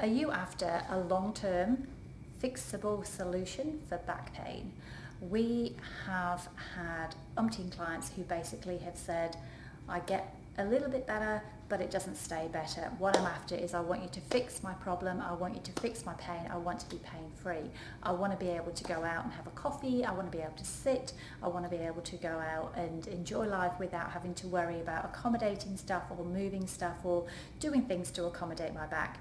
Are you after a long-term fixable solution for back pain? We have had umpteen clients who basically have said, I get a little bit better, but it doesn't stay better. What I'm after is I want you to fix my problem. I want you to fix my pain. I want to be pain-free. I want to be able to go out and have a coffee. I want to be able to sit. I want to be able to go out and enjoy life without having to worry about accommodating stuff or moving stuff or doing things to accommodate my back.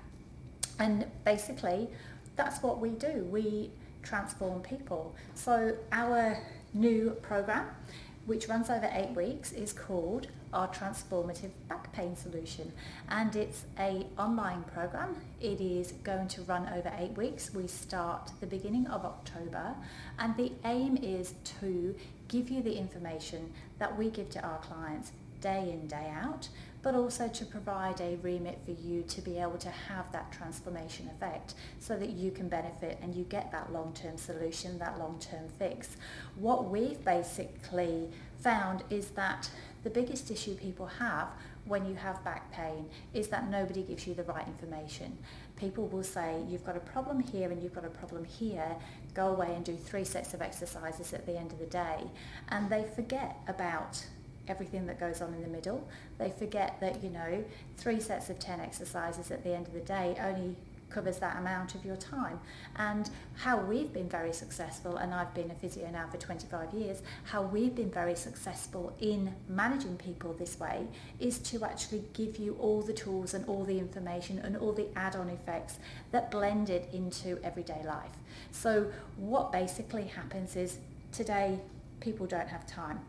And basically, that's what we do. We transform people. So our new program, which runs over 8 weeks, is called our Transformative Back Pain Solution, and it's an online program. It is going to run over 8 weeks. We start the beginning of October, and the aim is to give you the information that we give to our clients day in, day out, but also to provide a remit for you to be able to have that transformation effect so that you can benefit and you get that long-term solution, that long-term fix. What we've basically found is that the biggest issue people have when you have back pain is that nobody gives you the right information. People will say, you've got a problem here and you've got a problem here, go away and do 3 sets of exercises at the end of the day, and they forget about everything that goes on in the middle. They forget that, 3 sets of 10 exercises at the end of the day only covers that amount of your time. And how we've been very successful, and I've been a physio now for 25 years, how we've been very successful in managing people this way is to actually give you all the tools and all the information and all the add-on effects that blend it into everyday life. So what basically happens is today people don't have time.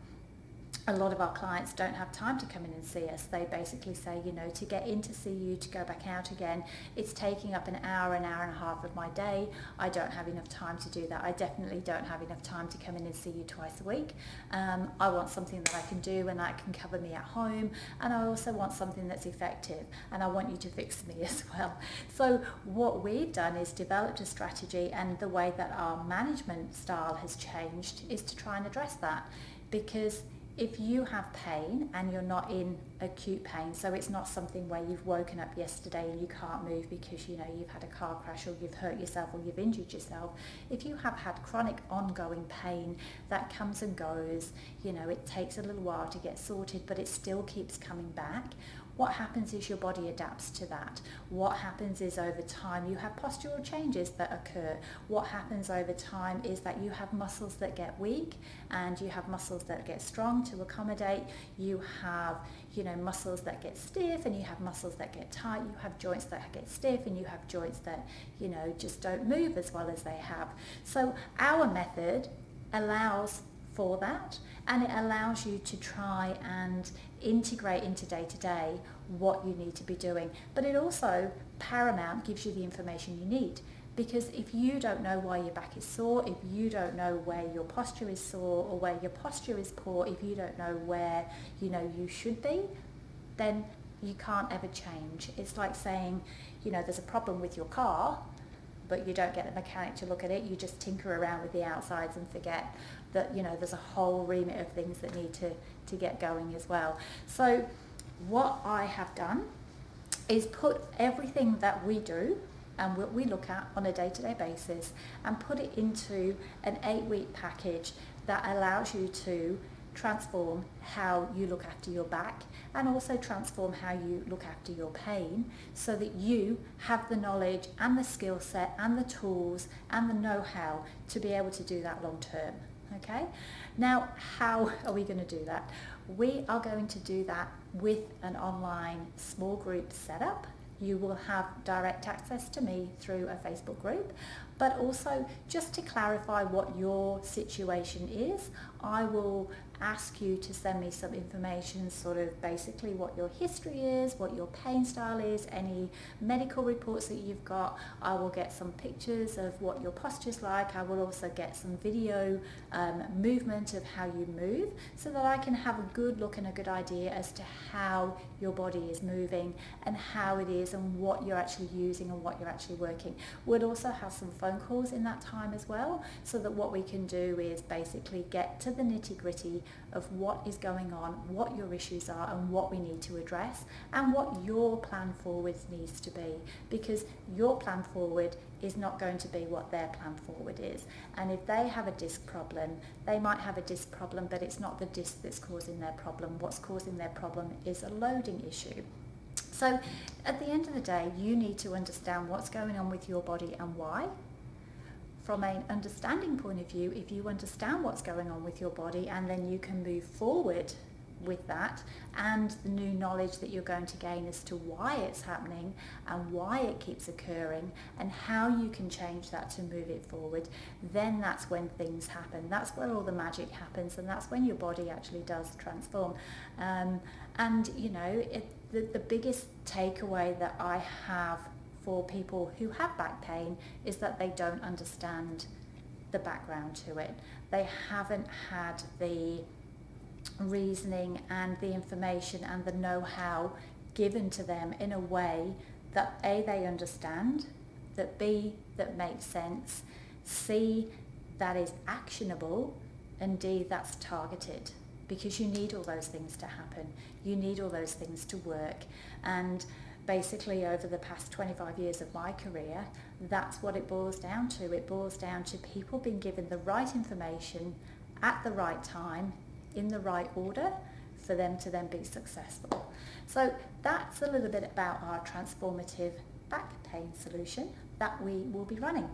A lot of our clients don't have time to come in and see us. They basically say, to get in to see you, to go back out again, it's taking up an hour and a half of my day. I don't have enough time to do that. I definitely don't have enough time to come in and see you twice a week. I want something that I can do and that can cover me at home. And I also want something that's effective, and I want you to fix me as well. So what we've done is developed a strategy, and the way that our management style has changed is to try and address that. Because if you have pain and you're not in acute pain, so it's not something where you've woken up yesterday and you can't move because you've had a car crash or you've hurt yourself or you've injured yourself. If you have had chronic ongoing pain that comes and goes, it takes a little while to get sorted, but it still keeps coming back. What happens is your body adapts to that. What happens is over time you have postural changes that occur. What happens over time is that you have muscles that get weak and you have muscles that get strong to accommodate. You have muscles that get stiff and you have muscles that get tight. You have joints that get stiff and you have joints that just don't move as well as they have. So our method allows for that, and it allows you to try and integrate into day-to-day what you need to be doing. But it also, paramount, gives you the information you need. Because if you don't know why your back is sore, if you don't know where your posture is sore or where your posture is poor, if you don't know where you should be, then you can't ever change. It's like saying, there's a problem with your car, but you don't get the mechanic to look at it. You just tinker around with the outsides and forget that there's a whole remit of things that need to get going as well. So what I have done is put everything that we do and what we look at on a day-to-day basis and put it into an 8-week package that allows you to transform how you look after your back and also transform how you look after your pain, so that you have the knowledge and the skill set and the tools and the know-how to be able to do that long term. Okay? Now, how are we going to do that? We are going to do that with an online small group setup. You will have direct access to me through a Facebook group, but also just to clarify what your situation is, I will ask you to send me some information, sort of basically what your history is, what your pain style is, any medical reports that you've got. I will get some pictures of what your posture's like. I will also get some video movement of how you move, so that I can have a good look and a good idea as to how your body is moving and how it is and what you're actually using and what you're actually working. We'll also have some phone calls in that time as well, so that what we can do is basically get to the nitty-gritty of what is going on, what your issues are and what we need to address, and what your plan forward needs to be, because your plan forward is not going to be what their plan forward is. And if they have a disc problem, they might have a disc problem, but it's not the disc that's causing their problem. What's causing their problem is a loading issue. So at the end of the day, you need to understand what's going on with your body and why. From an understanding point of view, if you understand what's going on with your body, and then you can move forward with that and the new knowledge that you're going to gain as to why it's happening and why it keeps occurring and how you can change that to move it forward, then that's when things happen. That's where all the magic happens, and that's when your body actually does transform. And you know, the biggest takeaway that I have for people who have back pain is that they don't understand the background to it. They haven't had the reasoning and the information and the know-how given to them in a way that A, they understand, that B, that makes sense, C, that is actionable, and D, that's targeted. Because you need all those things to happen. You need all those things to work. And basically over the past 25 years of my career, that's what it boils down to. It boils down to people being given the right information at the right time, in the right order, for them to then be successful. So that's a little bit about our transformative back pain solution that we will be running.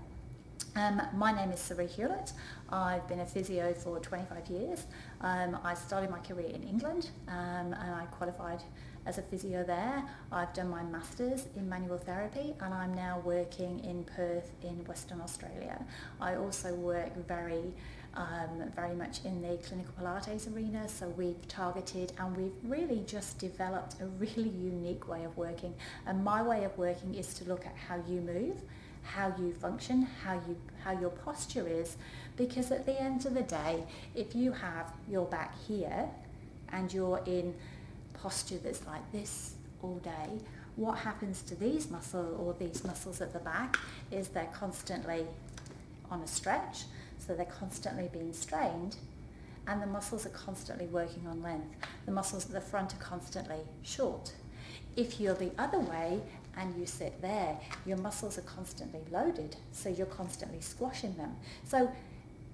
My name is Saree Hewlett. I've been a physio for 25 years. I started my career in England and I qualified as a physio there. I've done my master's in manual therapy and I'm now working in Perth in Western Australia. I also work very much in the clinical Pilates arena, so we've targeted and we've really just developed a really unique way of working. And my way of working is to look at how you move, how you function, how your posture is, because at the end of the day, if you have your back here and you're in posture that's like this all day, what happens to these muscles at the back is they're constantly on a stretch, so they're constantly being strained, and the muscles are constantly working on length. The muscles at the front are constantly short. If you're the other way and you sit there, your muscles are constantly loaded, so you're constantly squashing them. So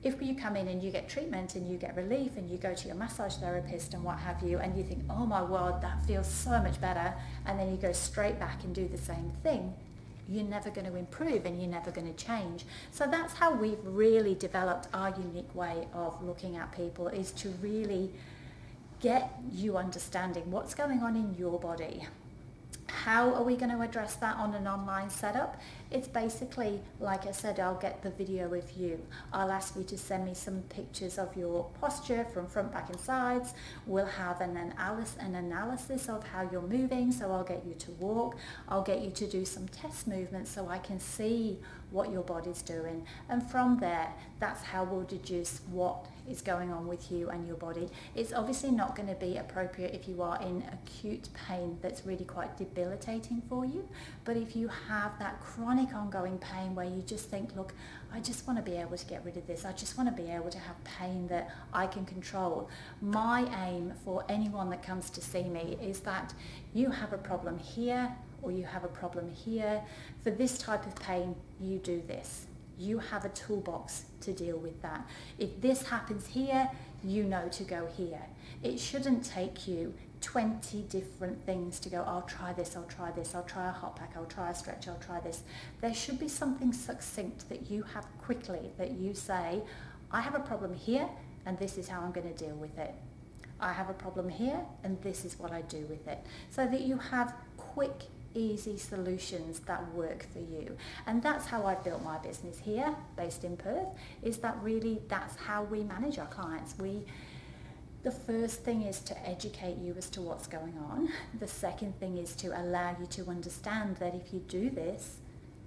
if you come in and you get treatment and you get relief and you go to your massage therapist and what have you, and you think, oh my word, that feels so much better, and then you go straight back and do the same thing, you're never going to improve and you're never going to change. So that's how we've really developed our unique way of looking at people, is to really get you understanding what's going on in your body. How are we going to address that on an online setup? It's basically, like I said, I'll get the video of you. I'll ask you to send me some pictures of your posture from front, back and sides. We'll have an analysis of how you're moving, so I'll get you to walk. I'll get you to do some test movements so I can see what your body's doing. And from there, that's how we'll deduce what is going on with you and your body. It's obviously not going to be appropriate if you are in acute pain that's really quite debilitating for you. But if you have that chronic ongoing pain where you just think, look, I just want to be able to get rid of this. I just want to be able to have pain that I can control. My aim for anyone that comes to see me is that you have a problem here or you have a problem here. For this type of pain, you do this. You have a toolbox to deal with that. If this happens here, you know to go here. It shouldn't take you 20 different things to go, I'll try this, I'll try this, I'll try a hot pack, I'll try a stretch, I'll try this. There should be something succinct that you have quickly, that you say, I have a problem here and this is how I'm going to deal with it. I have a problem here and this is what I do with it. So that you have quick, easy solutions that work for you. And that's how I built my business here, based in Perth, is that really that's how we manage our clients. The first thing is to educate you as to what's going on. The second thing is to allow you to understand that if you do this,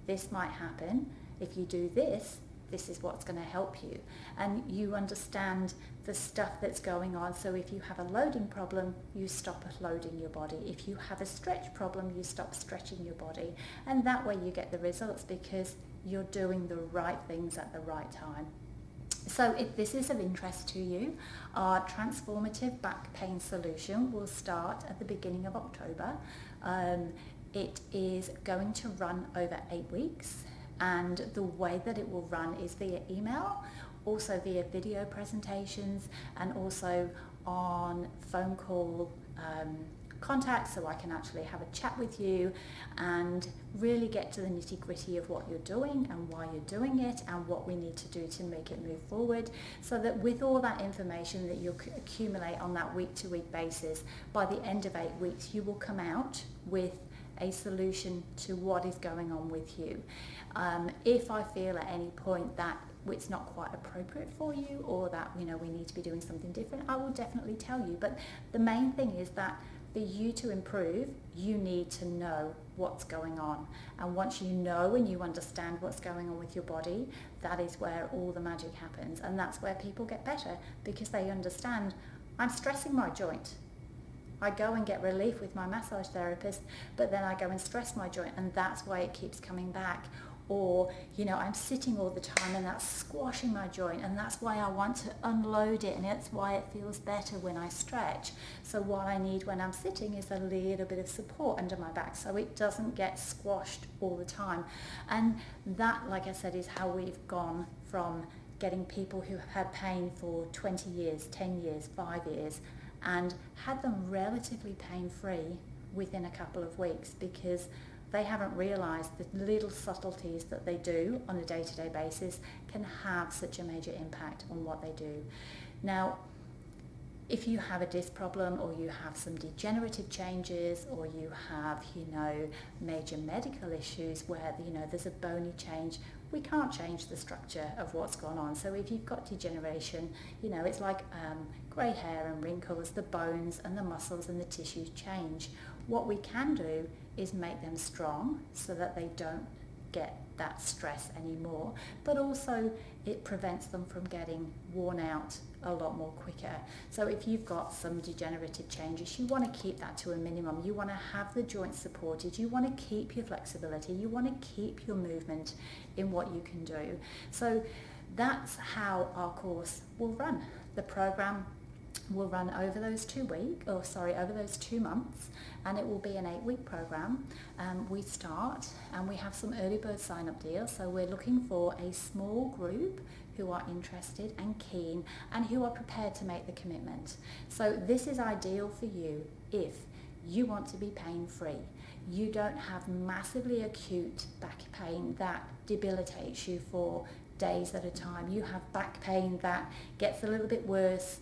this might happen. If you do this, this is what's going to help you. And you understand the stuff that's going on. So if you have a loading problem, you stop loading your body. If you have a stretch problem, you stop stretching your body. And that way you get the results because you're doing the right things at the right time. So if this is of interest to you, our Transformative Back Pain Solution will start at the beginning of October. It is going to run over 8 weeks, and the way that it will run is via email, also via video presentations, and also on phone call contact, so I can actually have a chat with you and really get to the nitty-gritty of what you're doing and why you're doing it and what we need to do to make it move forward, so that with all that information that you accumulate on that week-to-week basis, by the end of 8 weeks you will come out with a solution to what is going on with you. If I feel at any point that it's not quite appropriate for you, or that we need to be doing something different, I will definitely tell you. But the main thing is that for you to improve, you need to know what's going on. And once you know and you understand what's going on with your body, that is where all the magic happens. And that's where people get better, because they understand, I'm stressing my joint. I go and get relief with my massage therapist, but then I go and stress my joint, and that's why it keeps coming back. Or, I'm sitting all the time and that's squashing my joint, and that's why I want to unload it, and that's why it feels better when I stretch. So what I need when I'm sitting is a little bit of support under my back so it doesn't get squashed all the time. And that, like I said, is how we've gone from getting people who have had pain for 20 years, 10 years, 5 years, and had them relatively pain-free within a couple of weeks, because they haven't realised the little subtleties that they do on a day-to-day basis can have such a major impact on what they do. Now, if you have a disc problem, or you have some degenerative changes, or you have, major medical issues where, there's a bony change, we can't change the structure of what's gone on. So if you've got degeneration, it's like grey hair and wrinkles, the bones and the muscles and the tissues change. What we can do is make them strong so that they don't get that stress anymore, but also it prevents them from getting worn out a lot more quicker. So if you've got some degenerative changes, you want to keep that to a minimum. You want to have the joints supported, you want to keep your flexibility, you want to keep your movement in what you can do. So that's how our course will run. The program will run over those 2 months, and it will be an 8-week program. We start, and we have some early bird sign-up deals, so we're looking for a small group who are interested and keen and who are prepared to make the commitment. So this is ideal for you if you want to be pain-free. You don't have massively acute back pain that debilitates you for days at a time. You have back pain that gets a little bit worse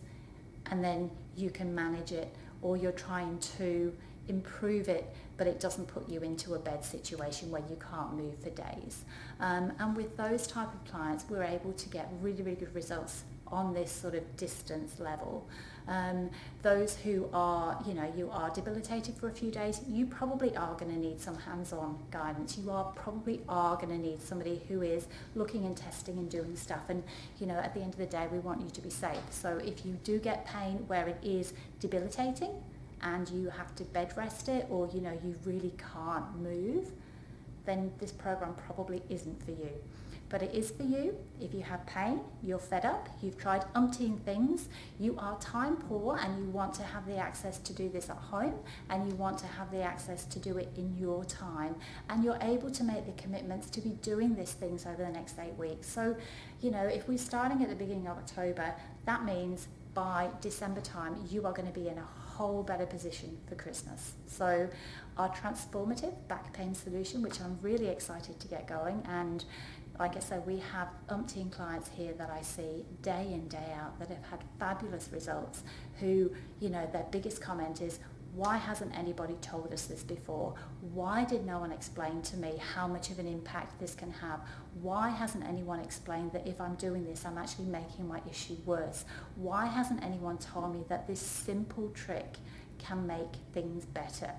and then you can manage it, or you're trying to improve it, but it doesn't put you into a bed situation where you can't move for days. And with those type of clients, we're able to get really, really good results on this sort of distance level. Those who are, you are debilitated for a few days, you probably are going to need some hands-on guidance. You probably are going to need somebody who is looking and testing and doing stuff. And, at the end of the day, we want you to be safe. So if you do get pain where it is debilitating and you have to bed rest it, or, you really can't move, then this program probably isn't for you. But it is for you if you have pain, you're fed up, you've tried umpteen things, you are time poor, and you want to have the access to do this at home, and you want to have the access to do it in your time, and you're able to make the commitments to be doing these things over the next 8 weeks. So, if we're starting at the beginning of October, that means by December time, you are going to be in a whole better position for Christmas. So our Transformative Back Pain Solution, which I'm really excited to get going, and like I said, we have umpteen clients here that I see day in, day out that have had fabulous results, who, their biggest comment is, why hasn't anybody told us this before? Why did no one explain to me how much of an impact this can have? Why hasn't anyone explained that if I'm doing this, I'm actually making my issue worse? Why hasn't anyone told me that this simple trick can make things better?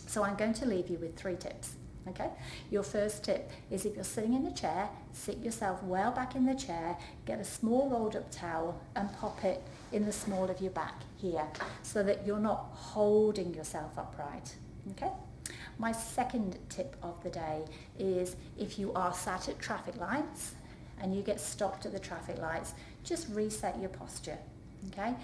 So I'm going to leave you with 3 tips. Okay, your first tip is, if you're sitting in a chair, sit yourself well back in the chair, get a small rolled up towel and pop it in the small of your back here, so that you're not holding yourself upright. Okay. My second tip of the day is, if you are sat at traffic lights and you get stopped at the traffic lights, just reset your posture, okay?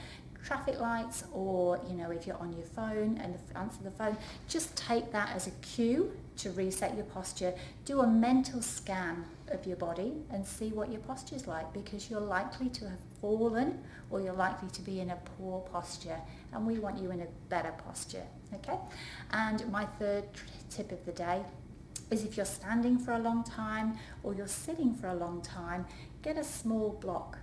Traffic lights, or if you're on your phone and answer the phone, just take that as a cue to reset your posture. Do a mental scan of your body and see what your posture is like, because you're likely to have fallen or you're likely to be in a poor posture, and we want you in a better posture, okay? And my third tip of the day is, if you're standing for a long time or you're sitting for a long time, get a small block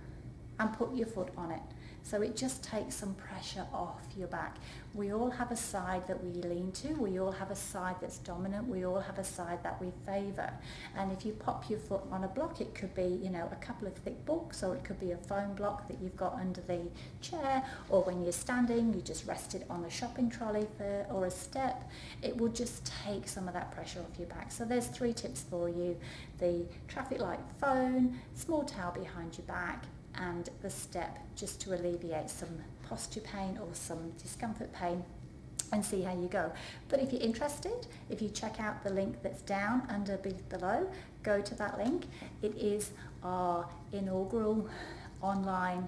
and put your foot on it. So it just takes some pressure off your back. We all have a side that we lean to. We all have a side that's dominant. We all have a side that we favour. And if you pop your foot on a block, it could be, a couple of thick books, or it could be a foam block that you've got under the chair, or when you're standing, you just rest it on a shopping trolley or a step. It will just take some of that pressure off your back. So there's 3 tips for you: the traffic light phone, small towel behind your back, and the step, just to alleviate some posture pain or some discomfort pain, and see how you go. But if you're interested, if you check out the link that's down under below, go to that link. It is our inaugural online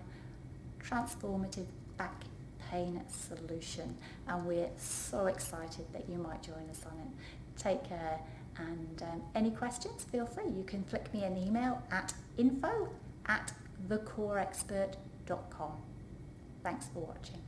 Transformative Back Pain Solution, and we're so excited that you might join us on it. Take care, and any questions, feel free. You can flick me an email at info@thecoreexpert.com. Thanks for watching.